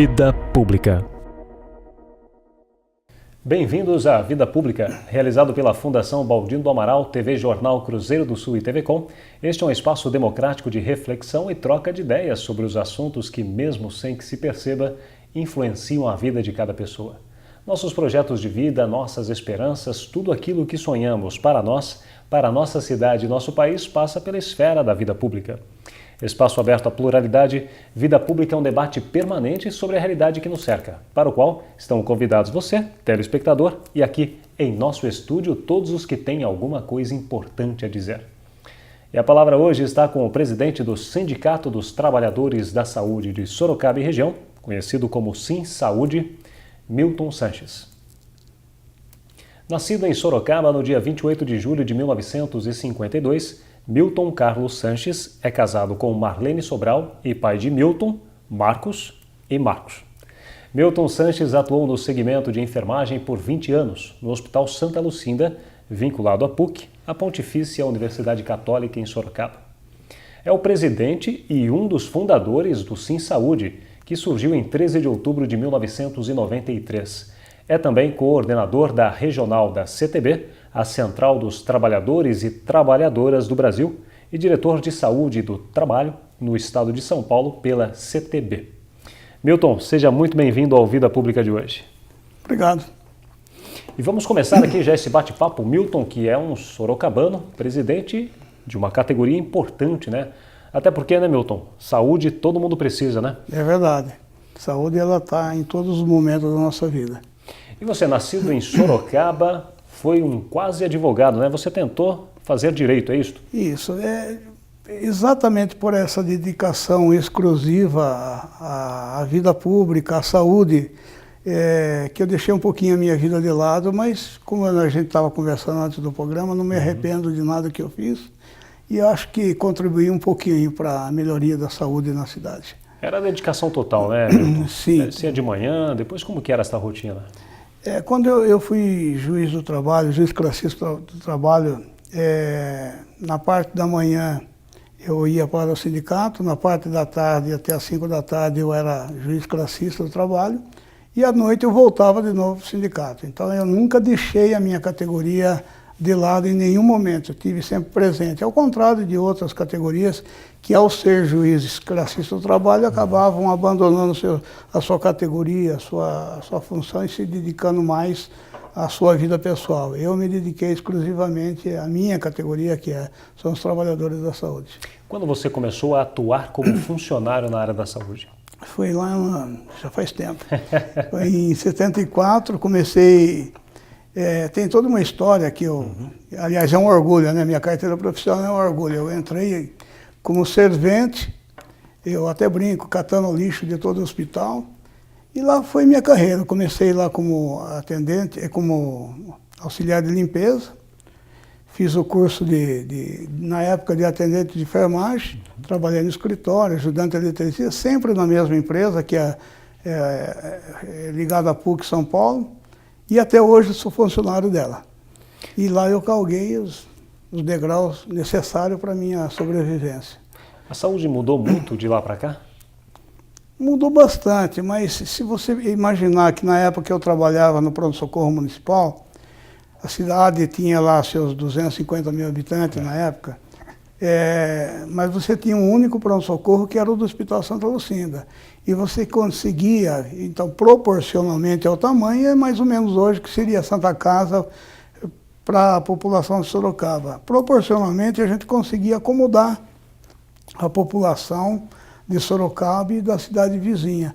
Vida Pública. Bem-vindos à Vida Pública, realizado pela Fundação Baldino do Amaral, TV Jornal Cruzeiro do Sul e TV Com. Este é um espaço democrático de reflexão e troca de ideias sobre os assuntos que, mesmo sem que se perceba, influenciam a vida de cada pessoa. Nossos projetos de vida, nossas esperanças, tudo aquilo que sonhamos para nós, para a nossa cidade e nosso país, passa pela esfera da vida pública. Espaço aberto à pluralidade, Vida Pública é um debate permanente sobre a realidade que nos cerca, para o qual estão convidados você, telespectador, e aqui em nosso estúdio todos os que têm alguma coisa importante a dizer. E a palavra hoje está com o presidente do Sindicato dos Trabalhadores da Saúde de Sorocaba e região, conhecido como SINSAúde, Milton Sanches. Nascido em Sorocaba no dia 28 de julho de 1952, Milton Carlos Sanches é casado com Marlene Sobral e pai de Milton, Marcos e Marcos. Milton Sanches atuou no segmento de enfermagem por 20 anos no Hospital Santa Lucinda, vinculado à PUC, a Pontifícia Universidade Católica em Sorocaba. É o presidente e um dos fundadores do SINSAúde, que surgiu em 13 de outubro de 1993. É também coordenador da regional da CTB, a Central dos Trabalhadores e Trabalhadoras do Brasil, e diretor de saúde do trabalho no estado de São Paulo pela CTB. Milton, seja muito bem-vindo ao Vida Pública de hoje. Obrigado. E vamos começar aqui já esse bate-papo. Milton, que é um sorocabano, presidente de uma categoria importante, né? Até porque, né, Milton? Saúde todo mundo precisa, né? É verdade. Saúde, ela está em todos os momentos da nossa vida. E você, nascido em Sorocaba, foi um quase advogado, né? Você tentou fazer direito, é isso? Isso, é exatamente por essa dedicação exclusiva à vida pública, à saúde, que eu deixei um pouquinho a minha vida de lado, mas como a gente estava conversando antes do programa, não me arrependo de nada que eu fiz e acho que contribuí um pouquinho para a melhoria da saúde na cidade. Era dedicação total, né? Sim. Você de manhã, depois como que era essa rotina? Quando eu fui juiz do trabalho, juiz classista do trabalho, na parte da manhã eu ia para o sindicato, na parte da tarde, até às 5 da tarde, eu era juiz classista do trabalho, e à noite eu voltava de novo para o sindicato. Então eu nunca deixei a minha categoria de lado em nenhum momento, eu estive sempre presente, ao contrário de outras categorias que, ao ser juízes classistas do trabalho, acabavam abandonando a sua categoria, a sua função e se dedicando mais à sua vida pessoal. Eu me dediquei exclusivamente à minha categoria, são os trabalhadores da saúde. Quando você começou a atuar como funcionário na área da saúde? Foi lá, já faz tempo. Foi em 74, comecei... tem toda uma história que aliás, é um orgulho, né? Minha carteira profissional é um orgulho. Eu entrei como servente, eu até brinco, catando lixo de todo o hospital, e lá foi minha carreira. Eu comecei lá como atendente, como auxiliar de limpeza, fiz o curso na época de atendente de enfermagem, trabalhei no escritório, ajudante de eletricista, sempre na mesma empresa, que é ligada à PUC São Paulo, e até hoje sou funcionário dela. E lá eu galguei os degraus necessários para a minha sobrevivência. A saúde mudou muito de lá para cá? Mudou bastante, mas se você imaginar que na época que eu trabalhava no pronto-socorro municipal, a cidade tinha lá seus 250 mil habitantes na época, mas você tinha um único pronto-socorro que era o do Hospital Santa Lucinda. E você conseguia, então, proporcionalmente ao tamanho, é mais ou menos hoje que seria a Santa Casa para a população de Sorocaba. Proporcionalmente, a gente conseguia acomodar a população de Sorocaba e da cidade vizinha.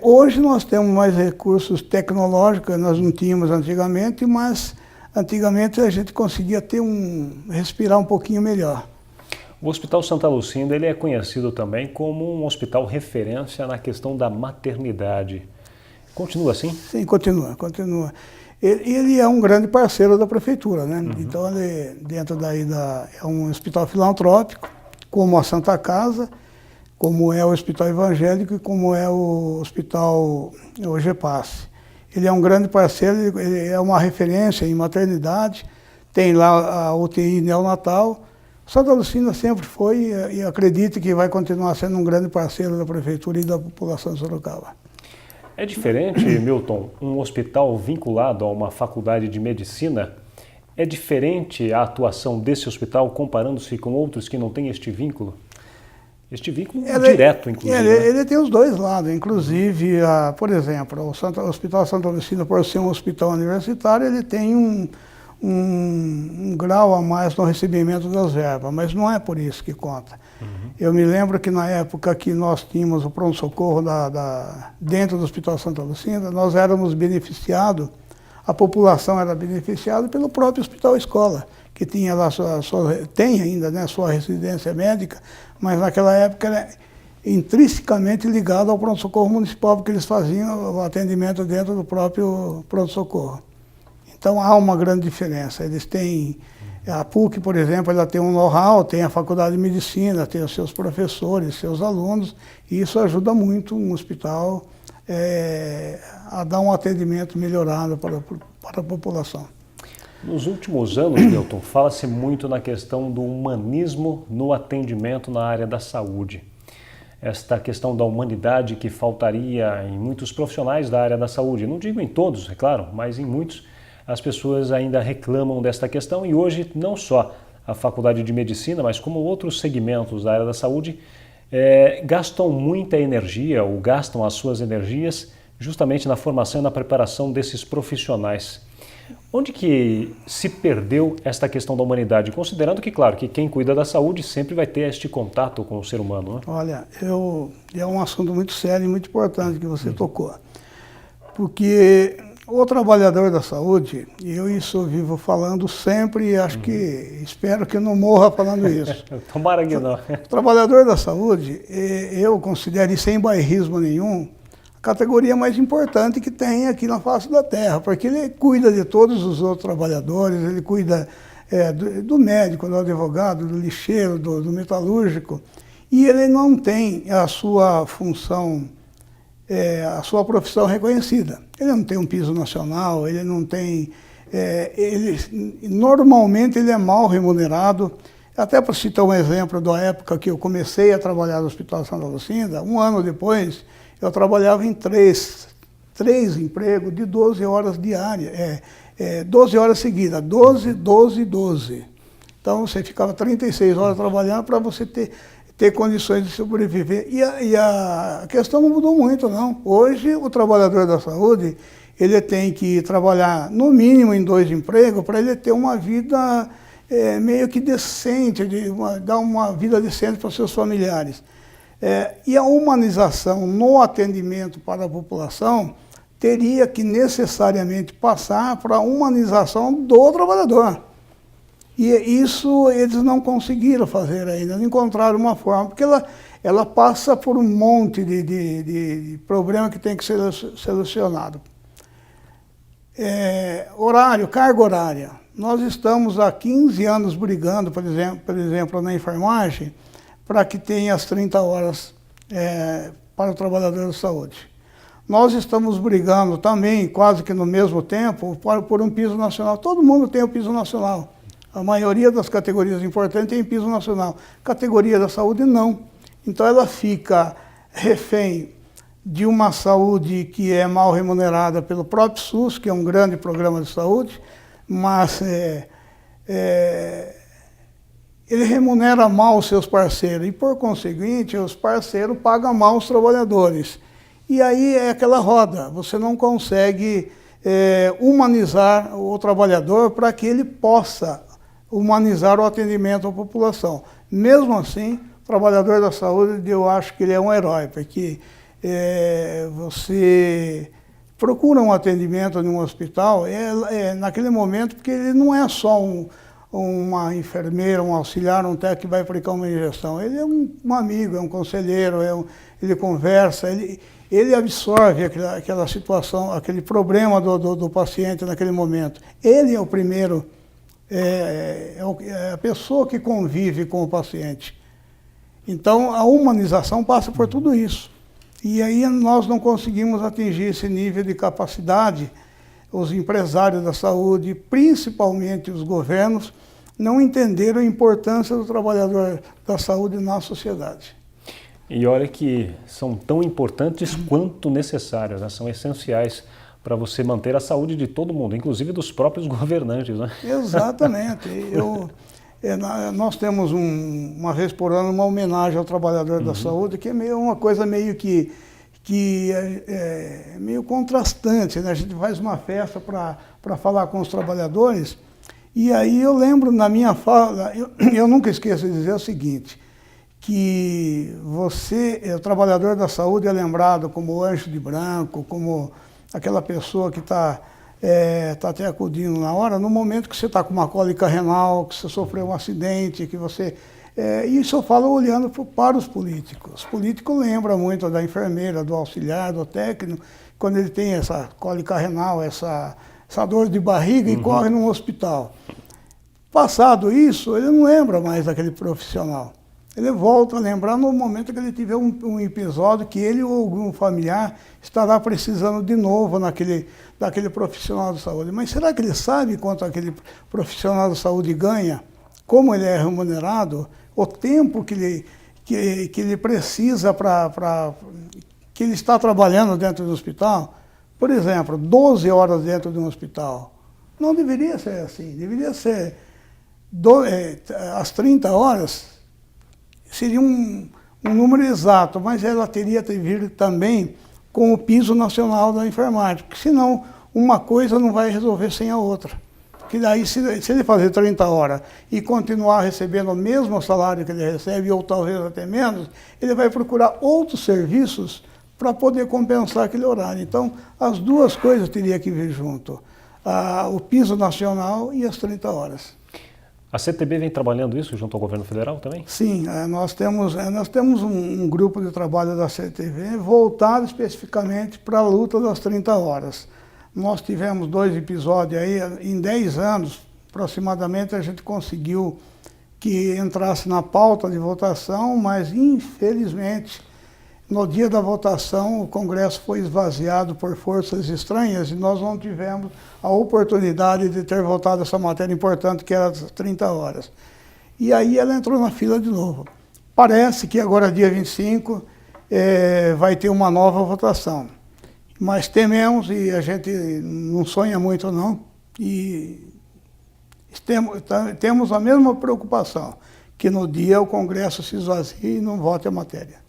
Hoje nós temos mais recursos tecnológicos, nós não tínhamos antigamente, mas antigamente a gente conseguia respirar um pouquinho melhor. O Hospital Santa Lucinda ele é conhecido também como um hospital referência na questão da maternidade. Continua assim? Sim, continua. Ele é um grande parceiro da prefeitura, né? Então, ele, dentro é um hospital filantrópico, como a Santa Casa, como é o Hospital Evangélico e como é o Hospital GEPAS. Ele é um grande parceiro, ele é uma referência em maternidade, tem lá a UTI neonatal, Santa Lucina sempre foi e acredito que vai continuar sendo um grande parceiro da Prefeitura e da população de Sorocaba. É diferente, Milton, um hospital vinculado a uma faculdade de medicina? É diferente a atuação desse hospital comparando-se com outros que não têm este vínculo? Este vínculo direto, inclusive. Ele tem os dois lados. Inclusive, por exemplo, o Hospital Santa Lucina, por ser um hospital universitário, ele tem um grau a mais no recebimento das verbas, mas não é por isso que conta. Eu me lembro que na época que nós tínhamos o pronto-socorro dentro do Hospital Santa Lucina, nós éramos beneficiados, a população era beneficiada pelo próprio Hospital Escola, que tinha lá tem ainda, né, sua residência médica, mas naquela época era intrinsecamente ligado ao pronto-socorro municipal, porque eles faziam o atendimento dentro do próprio pronto-socorro. Então há uma grande diferença. Eles têm, a PUC, por exemplo, ela tem um know-how, tem a faculdade de medicina, tem os seus professores, seus alunos, e isso ajuda muito um hospital a dar um atendimento melhorado para a população. Nos últimos anos, Milton, fala-se muito na questão do humanismo no atendimento na área da saúde. Esta questão da humanidade que faltaria em muitos profissionais da área da saúde. Não digo em todos, é claro, mas em muitos as pessoas ainda reclamam desta questão e hoje não só a Faculdade de Medicina, mas como outros segmentos da área da saúde gastam muita energia ou gastam as suas energias justamente na formação e na preparação desses profissionais. Onde que se perdeu esta questão da humanidade? Considerando que, claro, que quem cuida da saúde sempre vai ter este contato com o ser humano, né? Olha, é um assunto muito sério e muito importante que você tocou. Porque o trabalhador da saúde, e eu isso vivo falando sempre, e acho que, espero que não morra falando isso. Tomara que não. O trabalhador da saúde, eu considero, e sem bairrismo nenhum, categoria mais importante que tem aqui na face da terra, porque ele cuida de todos os outros trabalhadores, ele cuida do médico, do advogado, do lixeiro, do metalúrgico, e ele não tem a sua função, a sua profissão reconhecida. Ele não tem um piso nacional, ele não tem... normalmente ele é mal remunerado. Até para citar um exemplo da época que eu comecei a trabalhar no Hospital Santa Lucina, um ano depois, eu trabalhava em três empregos de 12 horas diárias, 12 horas seguidas, 12, 12, 12. Então você ficava 36 horas trabalhando para você ter condições de sobreviver. E a questão não mudou muito, não. Hoje o trabalhador da saúde, ele tem que trabalhar no mínimo em 2 empregos para ele ter uma vida meio que decente, dar uma vida decente para os seus familiares. E a humanização no atendimento para a população teria que necessariamente passar para a humanização do trabalhador. E isso eles não conseguiram fazer ainda, não encontraram uma forma, porque ela passa por um monte de problema que tem que ser solucionado. Horário, carga horária. Nós estamos há 15 anos brigando, por exemplo, na enfermagem, para que tenha as 30 horas para o trabalhador de saúde. Nós estamos brigando também, quase que no mesmo tempo, por um piso nacional. Todo mundo tem o piso nacional. A maioria das categorias importantes tem piso nacional. Categoria da saúde, não. Então ela fica refém de uma saúde que é mal remunerada pelo próprio SUS, que é um grande programa de saúde, mas ele remunera mal os seus parceiros e, por conseguinte, os parceiros pagam mal os trabalhadores. E aí é aquela roda, você não consegue humanizar o trabalhador para que ele possa humanizar o atendimento à população. Mesmo assim, o trabalhador da saúde, eu acho que ele é um herói, porque você procura um atendimento em um hospital naquele momento, porque ele não é só uma enfermeira, um auxiliar, um técnico que vai aplicar uma injeção. Ele é um amigo, é um conselheiro, ele conversa, ele absorve aquela situação, aquele problema do paciente naquele momento. Ele é o primeiro, é a pessoa que convive com o paciente. Então, a humanização passa por tudo isso. E aí nós não conseguimos atingir esse nível de capacidade, os empresários da saúde, principalmente os governos, não entenderam a importância do trabalhador da saúde na sociedade. E olha que são tão importantes quanto necessários, né? São essenciais para você manter a saúde de todo mundo, inclusive dos próprios governantes, né? Exatamente. Nós temos uma vez por ano uma homenagem ao trabalhador da saúde, que é uma coisa meio que é meio contrastante, né? A gente faz uma festa para falar com os trabalhadores, e aí eu lembro na minha fala, eu nunca esqueço de dizer o seguinte, que o trabalhador da saúde é lembrado como o anjo de branco, como aquela pessoa que está até acudindo na hora, no momento que você está com uma cólica renal, que você sofreu um acidente, que você... isso eu falo olhando para os políticos. Os políticos lembram muito da enfermeira, do auxiliar, do técnico, quando ele tem essa cólica renal, essa dor de barriga e corre num hospital. Passado isso, ele não lembra mais daquele profissional. Ele volta a lembrar no momento que ele tiver um episódio que ele ou algum familiar estará precisando de novo daquele profissional de saúde. Mas será que ele sabe quanto aquele profissional de saúde ganha? Como ele é remunerado? O tempo que ele precisa que ele está trabalhando dentro do hospital? Por exemplo, 12 horas dentro de um hospital. Não deveria ser assim. Deveria ser às 30 horas. Seria um número exato, mas ela teria que vir também com o piso nacional da enfermagem, porque senão uma coisa não vai resolver sem a outra. Porque daí, se ele fazer 30 horas e continuar recebendo o mesmo salário que ele recebe, ou talvez até menos, ele vai procurar outros serviços para poder compensar aquele horário. Então, as duas coisas teriam que vir junto, o piso nacional e as 30 horas. A CTB vem trabalhando isso junto ao governo federal também? Sim, nós temos um grupo de trabalho da CTV voltado especificamente para a luta das 30 horas. Nós tivemos 2 episódios aí, em 10 anos, aproximadamente, a gente conseguiu que entrasse na pauta de votação, mas infelizmente, no dia da votação, o Congresso foi esvaziado por forças estranhas e nós não tivemos a oportunidade de ter votado essa matéria importante, que era das 30 horas. E aí ela entrou na fila de novo. Parece que agora, dia 25, vai ter uma nova votação. Mas tememos, e a gente não sonha muito não, e temos a mesma preocupação, que no dia o Congresso se esvazie e não vote a matéria.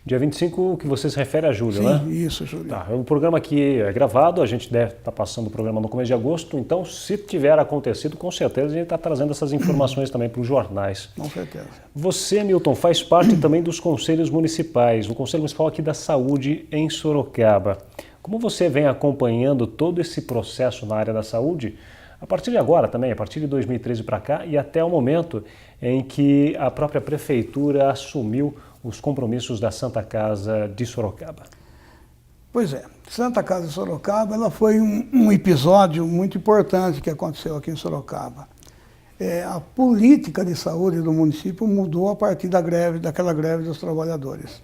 Dia 25, que você se refere a julho, Sim, né? Isso, Júlio. Tá, o programa aqui é gravado, a gente deve estar passando o programa no começo de agosto, então se tiver acontecido, com certeza a gente está trazendo essas informações também para os jornais. Com certeza. Você, Milton, faz parte também dos conselhos municipais, o Conselho Municipal aqui da Saúde em Sorocaba. Como você vem acompanhando todo esse processo na área da saúde, a partir de agora também, a partir de 2013 para cá e até o momento em que a própria Prefeitura assumiu os compromissos da Santa Casa de Sorocaba? Pois é, Santa Casa de Sorocaba ela foi um episódio muito importante que aconteceu aqui em Sorocaba. A política de saúde do município mudou a partir daquela greve dos trabalhadores.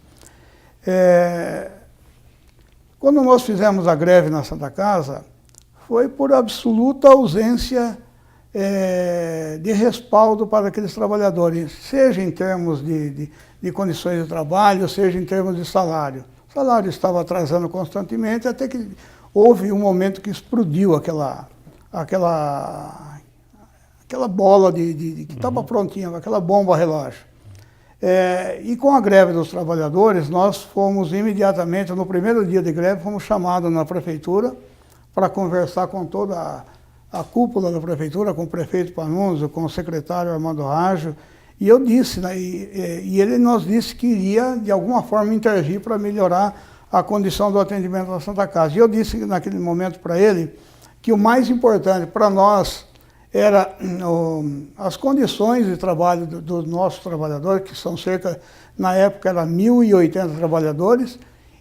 Quando nós fizemos a greve na Santa Casa, foi por absoluta ausência de respaldo para aqueles trabalhadores, seja em termos de condições de trabalho, seja em termos de salário. O salário estava atrasando constantemente, até que houve um momento que explodiu aquela bola que estava prontinha, aquela bomba relógio. E com a greve dos trabalhadores, nós fomos imediatamente, no primeiro dia de greve, fomos chamados na prefeitura para conversar com toda a cúpula da prefeitura, com o prefeito Panunzio, com o secretário Armando Raggio, e eu disse, né, e ele nos disse que iria, de alguma forma, intervir para melhorar a condição do atendimento da Santa Casa. E eu disse naquele momento para ele que o mais importante para nós era as condições de trabalho dos nossos trabalhadores, que são na época, eram 1.080 trabalhadores,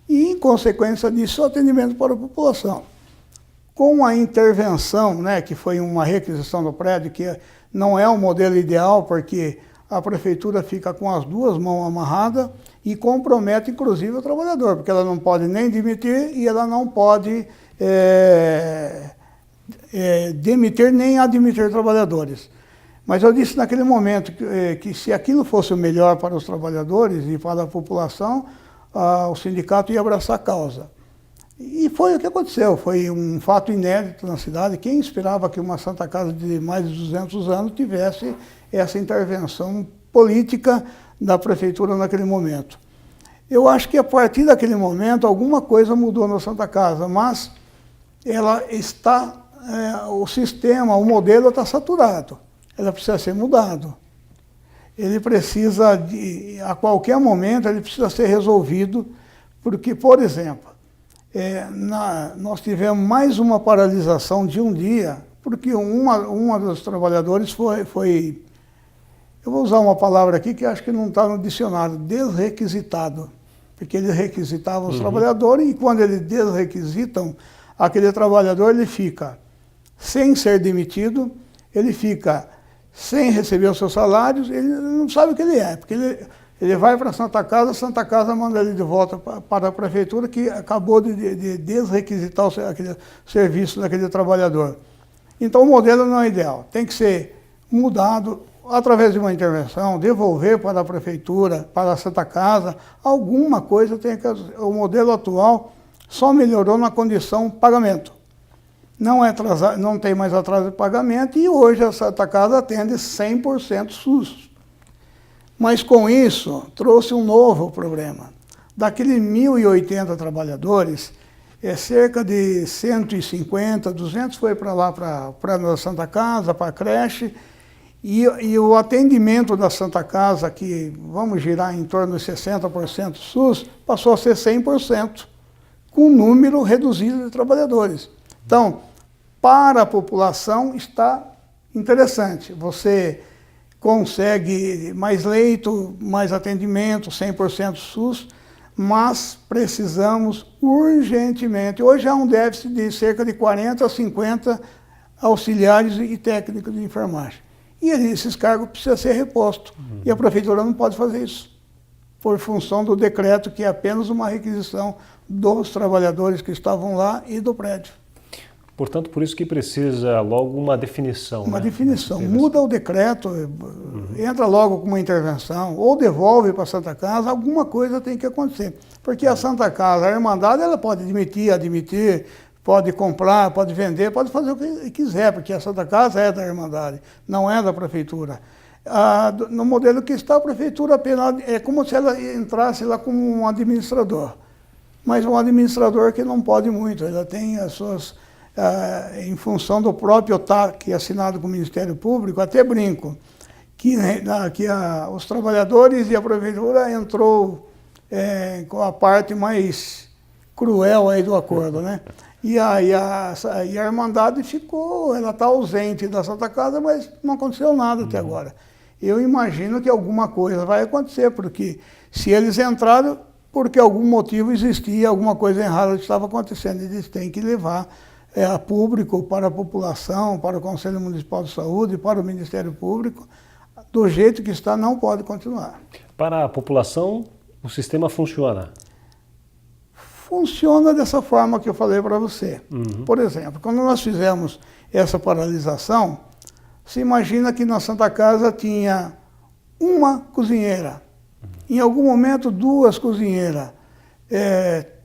e, em consequência disso, o atendimento para a população. Com a intervenção, né, que foi uma requisição do prédio, que não é o modelo ideal, porque a prefeitura fica com as duas mãos amarradas e compromete, inclusive, o trabalhador, porque ela não pode nem demitir e ela não pode demitir nem admitir trabalhadores. Mas eu disse naquele momento que se aquilo fosse o melhor para os trabalhadores e para a população, o sindicato ia abraçar a causa. E foi o que aconteceu, foi um fato inédito na cidade. Quem esperava que uma Santa Casa de mais de 200 anos tivesse essa intervenção política da prefeitura naquele momento? Eu acho que a partir daquele momento alguma coisa mudou na Santa Casa, mas ela está, o sistema, o modelo está saturado. Ela precisa ser mudado. Ele precisa, a qualquer momento, ele precisa ser resolvido, porque, por exemplo, nós tivemos mais uma paralisação de um dia, porque uma dos trabalhadores foi, eu vou usar uma palavra aqui que acho que não está no dicionário, desrequisitado, porque eles requisitavam os trabalhadores e quando eles desrequisitam, aquele trabalhador ele fica sem ser demitido, ele fica sem receber os seus salários, ele não sabe o que ele é, porque ele vai para a Santa Casa manda ele de volta para a prefeitura que acabou de desrequisitar aquele serviço daquele trabalhador. Então o modelo não é ideal, tem que ser mudado através de uma intervenção, devolver para a prefeitura, para a Santa Casa, alguma coisa tem que... O modelo atual só melhorou na condição pagamento. Não tem mais atraso de pagamento e hoje a Santa Casa atende 100% SUS. Mas com isso trouxe um novo problema. Daqueles 1.080 trabalhadores, cerca de 150, 200 foi para lá, para a Santa Casa, para a creche, e o atendimento da Santa Casa, que vamos girar em torno de 60% SUS, passou a ser 100%, com um número reduzido de trabalhadores. Então, para a população está interessante. Você consegue mais leito, mais atendimento, 100% SUS, mas precisamos urgentemente. Hoje há um déficit de cerca de 40 a 50 auxiliares e técnicos de enfermagem. E esses cargos precisam ser repostos. E a prefeitura não pode fazer isso, por função do decreto, que é apenas uma requisição dos trabalhadores que estavam lá e do prédio. Portanto, por isso que precisa logo uma definição. Uma definição. Muda o decreto, entra logo com uma intervenção, ou devolve para a Santa Casa, alguma coisa tem que acontecer. Porque a Santa Casa, a Irmandade, ela pode admitir, pode comprar, pode vender, pode fazer o que quiser, porque a Santa Casa é da Irmandade, não é da Prefeitura. No modelo que está, a Prefeitura apenas é como se ela entrasse lá como um administrador. Mas um administrador que não pode muito, ela tem as suas... em função do próprio TAC assinado com o Ministério Público, até brinco, que os trabalhadores e a Prefeitura entrou com a parte mais cruel aí do acordo, né? E a Irmandade ficou, ela está ausente da Santa Casa, mas não aconteceu nada até agora. Eu imagino que alguma coisa vai acontecer, porque se eles entraram, porque algum motivo existia, alguma coisa errada estava acontecendo, eles têm que levar a público, para a população, para o Conselho Municipal de Saúde, para o Ministério Público, do jeito que está, não pode continuar. Para a população, o sistema funciona? Funciona dessa forma que eu falei para você. Por exemplo, quando nós fizemos essa paralisação, se imagina que na Santa Casa tinha uma cozinheira, em algum momento 2 cozinheiras,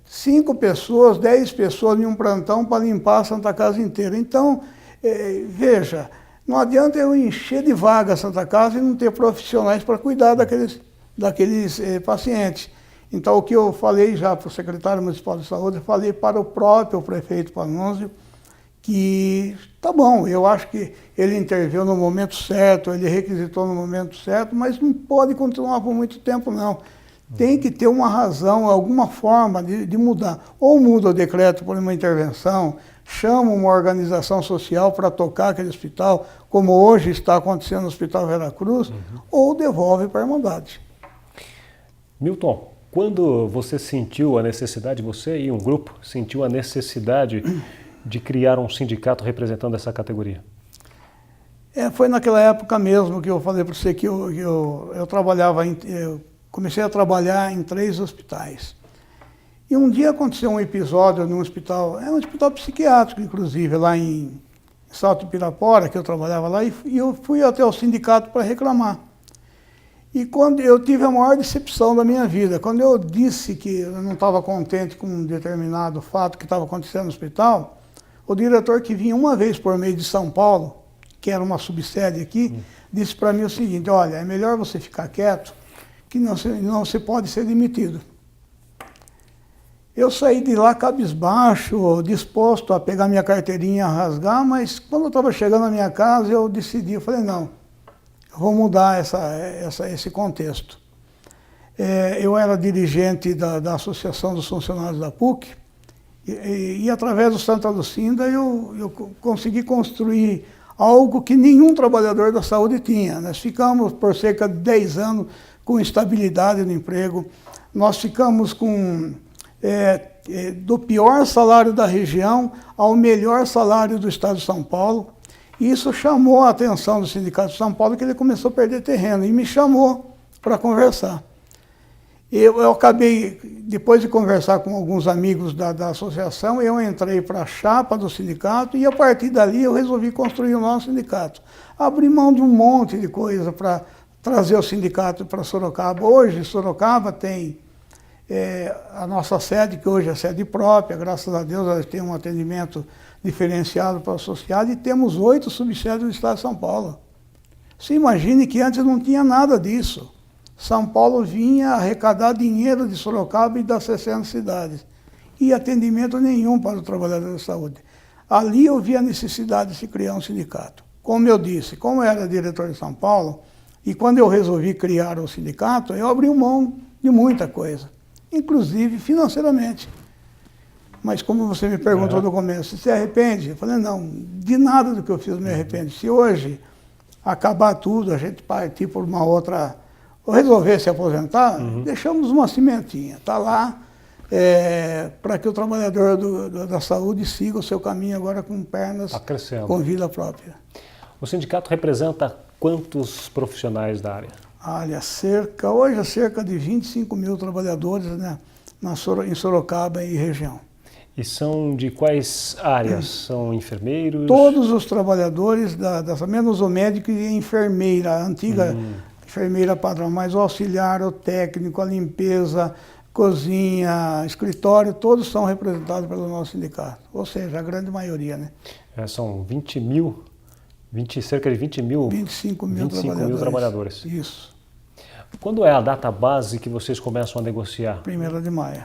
5 pessoas, 10 pessoas em um plantão para limpar a Santa Casa inteira. Então, veja, não adianta eu encher de vaga a Santa Casa e não ter profissionais para cuidar daqueles pacientes. Então, o que eu falei já para o secretário municipal de saúde, eu falei para o próprio prefeito Panunzio, que tá bom, eu acho que ele interveio no momento certo, ele requisitou no momento certo, mas não pode continuar por muito tempo, não. Tem que ter uma razão, alguma forma de mudar. Ou muda o decreto por uma intervenção, chama uma organização social para tocar aquele hospital, como hoje está acontecendo no Hospital Veracruz, ou devolve para a Irmandade. Milton, quando você sentiu a necessidade, você e um grupo sentiu a necessidade de criar um sindicato representando essa categoria? Foi naquela época mesmo que eu falei para você que eu trabalhava comecei a trabalhar em 3 hospitais. E um dia aconteceu um episódio num hospital, um hospital psiquiátrico, inclusive, lá em Salto Pirapora, que eu trabalhava lá, e eu fui até o sindicato para reclamar. E quando eu tive a maior decepção da minha vida, quando eu disse que eu não estava contente com um determinado fato que estava acontecendo no hospital, o diretor, que vinha uma vez por mês de São Paulo, que era uma subsede aqui, disse para mim o seguinte: olha, é melhor você ficar quieto, que não se pode ser demitido. Eu saí de lá cabisbaixo, disposto a pegar minha carteirinha e rasgar, mas quando eu estava chegando na minha casa, eu decidi, eu falei, não, eu vou mudar esse contexto. Eu era dirigente da Associação dos Funcionários da PUC, e através do Santa Lucinda eu consegui construir algo que nenhum trabalhador da saúde tinha. Nós ficamos por cerca de 10 anos com estabilidade no emprego, nós ficamos com... do pior salário da região ao melhor salário do estado de São Paulo. E isso chamou a atenção do Sindicato de São Paulo, que ele começou a perder terreno, e me chamou para conversar. Eu acabei, depois de conversar com alguns amigos da associação, eu entrei para a chapa do sindicato, e a partir dali eu resolvi construir o nosso sindicato. Abri mão de um monte de coisa para trazer o sindicato para Sorocaba. Hoje, Sorocaba tem a nossa sede, que hoje é sede própria, graças a Deus ela tem um atendimento diferenciado para o associado, e temos 8 subsedes do estado de São Paulo. Você imagine que antes não tinha nada disso. São Paulo vinha arrecadar dinheiro de Sorocaba e das 60 cidades, e atendimento nenhum para o trabalhador de saúde. Ali eu vi a necessidade de se criar um sindicato. Como eu disse, como eu era diretor de São Paulo, e quando eu resolvi criar o sindicato, eu abri mão de muita coisa, inclusive financeiramente. Mas como você me perguntou no começo, você se arrepende? Eu falei, não, de nada do que eu fiz eu me arrependo. Se hoje acabar tudo, a gente partir por uma outra, ou resolver se aposentar, deixamos uma cimentinha, está lá, para que o trabalhador da saúde siga o seu caminho agora com pernas, com vida própria. O sindicato representa quantos profissionais da área? Olha, hoje é cerca de 25 mil trabalhadores, né, em Sorocaba e região. E são de quais áreas? São enfermeiros? Todos os trabalhadores, menos o médico e a enfermeira, a antiga enfermeira padrão, mas o auxiliar, o técnico, a limpeza, cozinha, escritório, todos são representados pelo nosso sindicato. Ou seja, a grande maioria, né? São 20 mil, cerca de 20 mil? 25 mil trabalhadores. Isso. Quando é a data base que vocês começam a negociar? 1º de maio.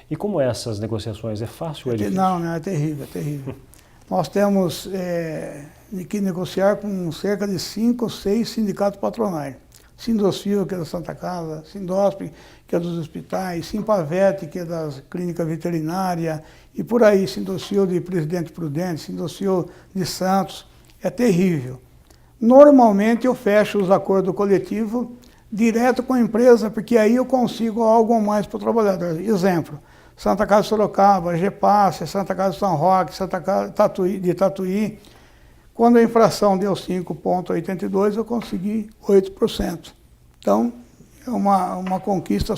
E como essas negociações? É fácil ou é difícil? Não, é terrível, é terrível. Nós temos que negociar com cerca de 5 ou 6 sindicatos patronais. Sindosfil, que é da Santa Casa, Sindosp, que é dos hospitais, Simpavete, que é das clínicas veterinárias, e por aí, Sindosfil de Presidente Prudente, Sindosfil de Santos. É terrível. Normalmente eu fecho os acordos coletivos direto com a empresa, porque aí eu consigo algo a mais para o trabalhador. Exemplo, Santa Casa de Sorocaba, GEPAS, Santa Casa de São Roque, Santa Casa de Tatuí. Quando a inflação deu 5,82, eu consegui 8%. Então, é uma conquista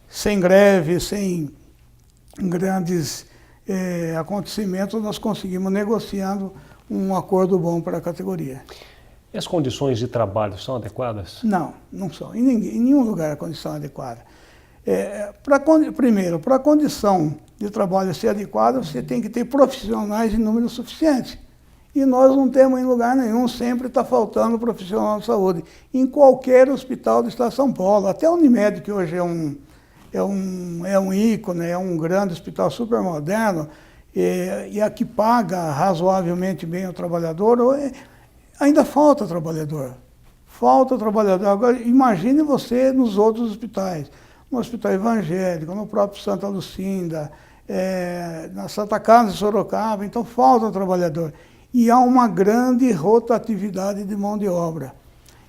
sem greve, sem grandes acontecimentos, nós conseguimos negociando um acordo bom para a categoria. E as condições de trabalho são adequadas? Não, não são. Em nenhum lugar a condição é adequada. Primeiro, para a condição de trabalho ser adequada, você tem que ter profissionais em número suficiente. E nós não temos em lugar nenhum, sempre está faltando profissional de saúde. Em qualquer hospital do estado de São Paulo, até a Unimed, que hoje é um ícone, é um grande hospital super moderno, e a que paga razoavelmente bem o trabalhador, ainda falta trabalhador. Falta trabalhador. Agora, imagine você nos outros hospitais. No Hospital Evangélico, no próprio Santa Lucinda, na Santa Casa de Sorocaba. Então, falta trabalhador. E há uma grande rotatividade de mão de obra.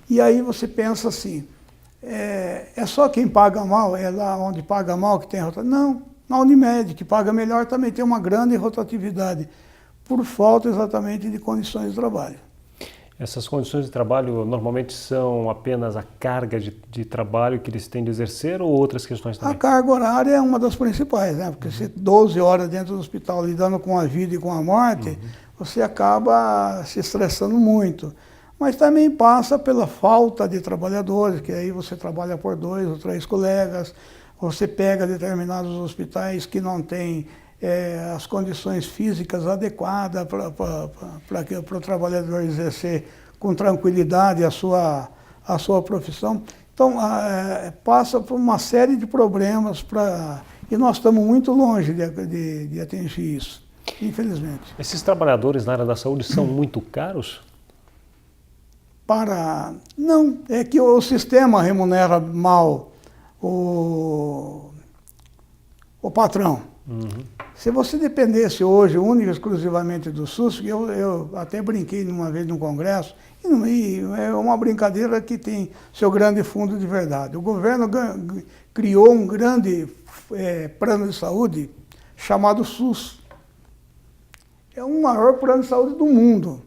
E aí você pensa assim, é só quem paga mal, é lá onde paga mal que tem rotatividade? Não, na Unimed, que paga melhor, também tem uma grande rotatividade, por falta exatamente de condições de trabalho. Essas condições de trabalho normalmente são apenas a carga de trabalho que eles têm de exercer ou outras questões também? A carga horária é uma das principais, né? Porque se 12 horas dentro do hospital lidando com a vida e com a morte, você acaba se estressando muito. Mas também passa pela falta de trabalhadores, que aí você trabalha por 2 ou 3 colegas, você pega determinados hospitais que não têm as condições físicas adequadas para o trabalhador exercer com tranquilidade a sua profissão. Então, passa por uma série de problemas e nós estamos muito longe de atingir isso, infelizmente. Esses trabalhadores na área da saúde são muito caros? Não, é que o sistema remunera mal o patrão. Uhum. Se você dependesse hoje única e exclusivamente do SUS, eu até brinquei uma vez num congresso, e é uma brincadeira que tem seu grande fundo de verdade. O governo criou um grande plano de saúde chamado SUS. É o maior plano de saúde do mundo.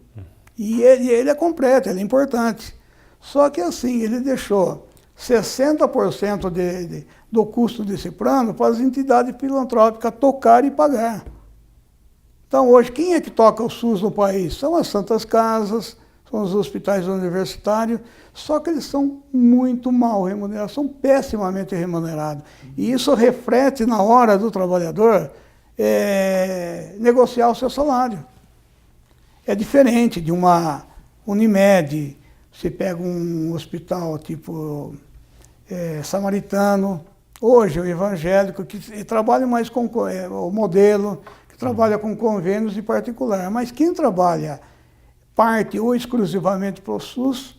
E ele é completo, ele é importante. Só que assim, ele deixou 60% do custo desse plano para as entidades filantrópicas tocar e pagar. Então hoje, quem é que toca o SUS no país? São as Santas Casas, são os hospitais universitários, só que eles são muito mal remunerados, são pessimamente remunerados. E isso reflete na hora do trabalhador negociar o seu salário. É diferente de uma Unimed, você pega um hospital tipo Samaritano, hoje o evangélico, que trabalha mais com o modelo, que trabalha com convênios e particular. Mas quem trabalha parte ou exclusivamente para o SUS,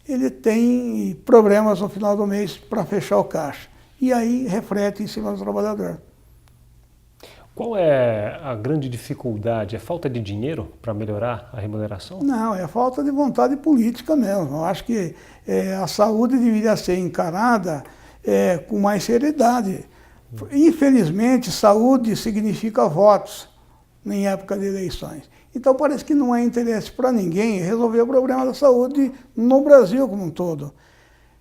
ele tem problemas no final do mês para fechar o caixa. E aí reflete em cima do trabalhador. Qual é a grande dificuldade? É falta de dinheiro para melhorar a remuneração? Não, é falta de vontade política mesmo. Eu acho que a saúde deveria ser encarada com mais seriedade. Infelizmente, saúde significa votos em época de eleições. Então parece que não é interesse para ninguém resolver o problema da saúde no Brasil como um todo.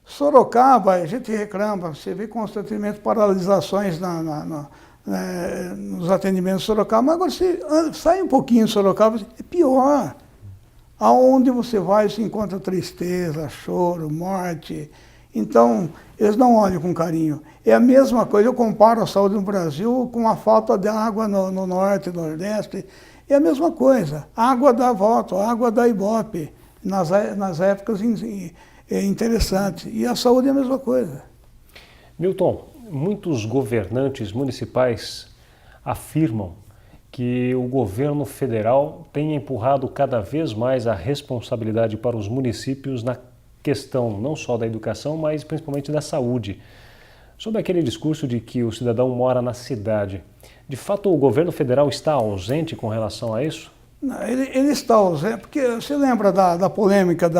Sorocaba, a gente reclama, você vê constantemente paralisações nos atendimentos de Sorocaba, mas agora você sai um pouquinho de Sorocaba, é pior. Aonde você vai, você encontra tristeza, choro, morte. Então, eles não olham com carinho. É a mesma coisa, eu comparo a saúde no Brasil com a falta de água no norte e nordeste. É a mesma coisa. A água dá voto, a água dá Ibope, nas épocas interessantes. E a saúde é a mesma coisa. Milton, muitos governantes municipais afirmam que o governo federal tem empurrado cada vez mais a responsabilidade para os municípios na questão não só da educação, mas principalmente da saúde. Sobre aquele discurso de que o cidadão mora na cidade, de fato o governo federal está ausente com relação a isso? Não, ele está ausente, porque você lembra da polêmica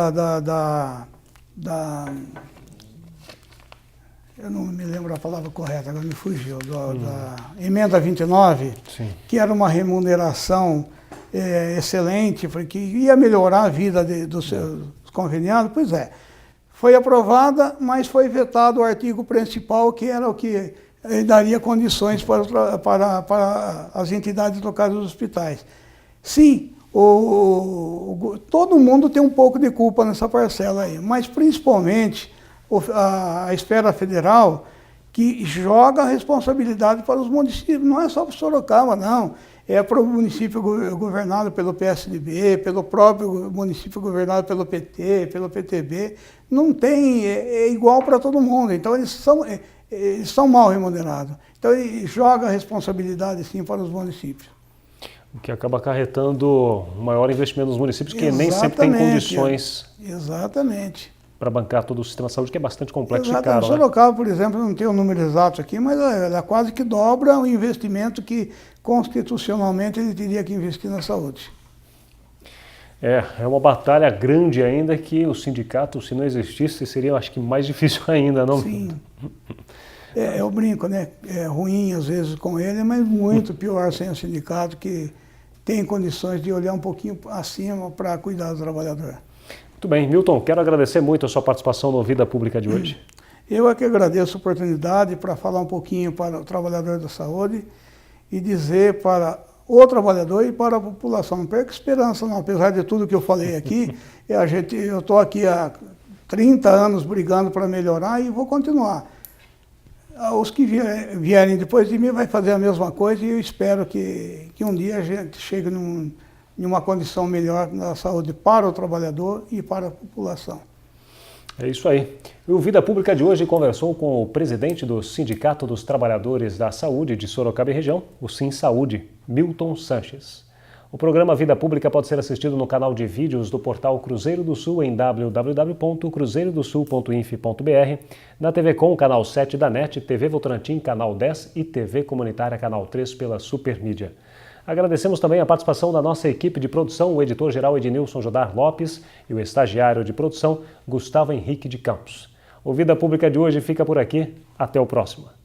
eu não me lembro a palavra correta, agora me fugiu, da emenda 29, sim, que era uma remuneração excelente, que ia melhorar a vida dos seus conveniados. Pois é, foi aprovada, mas foi vetado o artigo principal, que era o que daria condições para as entidades locais dos hospitais. Sim, todo mundo tem um pouco de culpa nessa parcela aí, mas principalmente a esfera federal, que joga a responsabilidade para os municípios. Não é só para Sorocaba, não. É para o município governado pelo PSDB, pelo próprio município governado pelo PT, pelo PTB. Não tem, é igual para todo mundo. Então, eles são mal remunerados. Então, ele joga a responsabilidade, sim, para os municípios. O que acaba acarretando um maior investimento nos municípios, que nem sempre tem condições. Exatamente. Para bancar todo o sistema de saúde, que é bastante complexo e caro. Sorocaba, por exemplo, não tem o número exato aqui, mas ela quase que dobra o investimento que constitucionalmente ele teria que investir na saúde. É uma batalha grande ainda que o sindicato, se não existisse, seria, acho que, mais difícil ainda, não? Sim. Eu brinco, né? É ruim às vezes com ele, mas muito pior sem o sindicato, que tem condições de olhar um pouquinho acima para cuidar do trabalhador. Muito bem. Milton, quero agradecer muito a sua participação no Vida Pública de hoje. Eu é que agradeço a oportunidade para falar um pouquinho para o trabalhador da saúde e dizer para o trabalhador e para a população. Não perca esperança, não. Apesar de tudo que eu falei aqui, eu estou aqui há 30 anos brigando para melhorar e vou continuar. Os que vierem depois de mim vai fazer a mesma coisa e eu espero que um dia a gente chegue em uma condição melhor na saúde para o trabalhador e para a população. É isso aí. E o Vida Pública de hoje conversou com o presidente do Sindicato dos Trabalhadores da Saúde de Sorocaba e região, o SINSaúde, Milton Sanches. O programa Vida Pública pode ser assistido no canal de vídeos do portal Cruzeiro do Sul em www.cruzeirodosul.inf.br, na TV Com, canal 7 da NET, TV Votorantim, canal 10 e TV Comunitária, canal 3 pela Supermídia. Agradecemos também a participação da nossa equipe de produção, o editor-geral Ednilson Jodar Lopes e o estagiário de produção, Gustavo Henrique de Campos. O Vida Pública de hoje fica por aqui. Até o próximo.